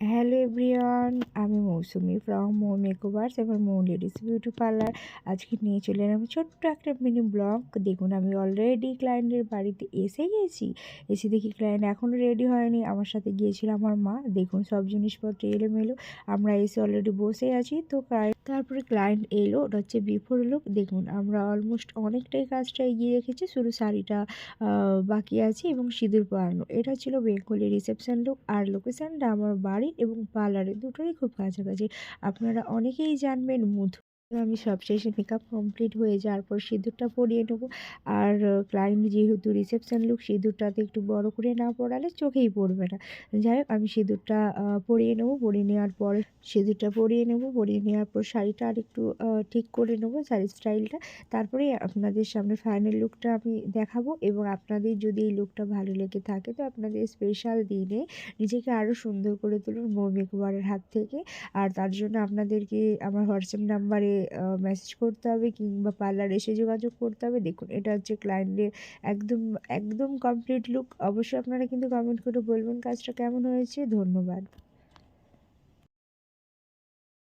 Hello everyone, আমি মৌসুমি from Mou makeovers এবং মৌ ladies beauty parlour. আজকে নিয়ে চলে এলাম ছোট্ট একটা মিনি ব্লগ। দেখুন, আমি অলরেডি ক্লায়েন্টের বাড়িতে এসে গেছি। এসে দেখি ক্লায়েন্ট এখনও রেডি হয়নি। আমার সাথে গিয়েছিল আমার মা। দেখুন, সব জিনিসপত্র এলোমেলো। আমরা এসে অলরেডি বসে আছি। তো তারপরে ক্লায়েন্ট এলো। ওটা হচ্ছে বিফোর লুক। দেখুন, আমরা অলমোস্ট অনেকটাই কাজটা এগিয়ে রেখেছি, শুধু শাড়িটা বাকি আছে এবং সিঁদুর পরানো। এটা ছিল বেঙ্গলি রিসেপশন লুক। আর লোকেশানটা আমার বাড়ি এবং পার্লারের দুটোরই খুব কাছাকাছি। আপনারা অনেকেই জানবেন মধু। আমি সবশেষে মেকআপ কমপ্লিট হয়ে যাওয়ার পর সিঁদুরটা পরিয়ে নেবো। আর ক্লায়েন্ট যেহেতু রিসেপশন লুক, সিঁদুরটাতে একটু বড় করে না পরালে চোখেই পড়বে না। যাই হোক, আমি সিঁদুরটা পরিয়ে নেবো। পরিয়ে নেওয়ার পর সিঁদুরটা পরিয়ে নেবো। পরিয়ে নেওয়ার পর শাড়িটা আরেকটু ঠিক করে নেবো, শাড়ির স্টাইলটা। তারপরে আপনাদের সামনে ফাইনাল লুকটা আমি দেখাবো। এবং আপনাদের যদি এই লুকটা ভালো লেগে থাকে, তো আপনাদের স্পেশাল দিনে নিজেকে আরও সুন্দর করে তুলুন মৌ মেকওভারের হাত থেকে। আর তার জন্য আপনাদেরকে আমার হোয়াটসঅ্যাপ নাম্বারে মেসেজ করতে হবে কিংবা পার্লারে এসে যোগাযোগ করতে হবে। দেখুন, এটা হচ্ছে ক্লায়েন্টের একদম একদম কমপ্লিট লুক। অবশ্যই আপনারা কিন্তু কমেন্ট করে বলবেন কাজটা কেমন হয়েছে। ধন্যবাদ।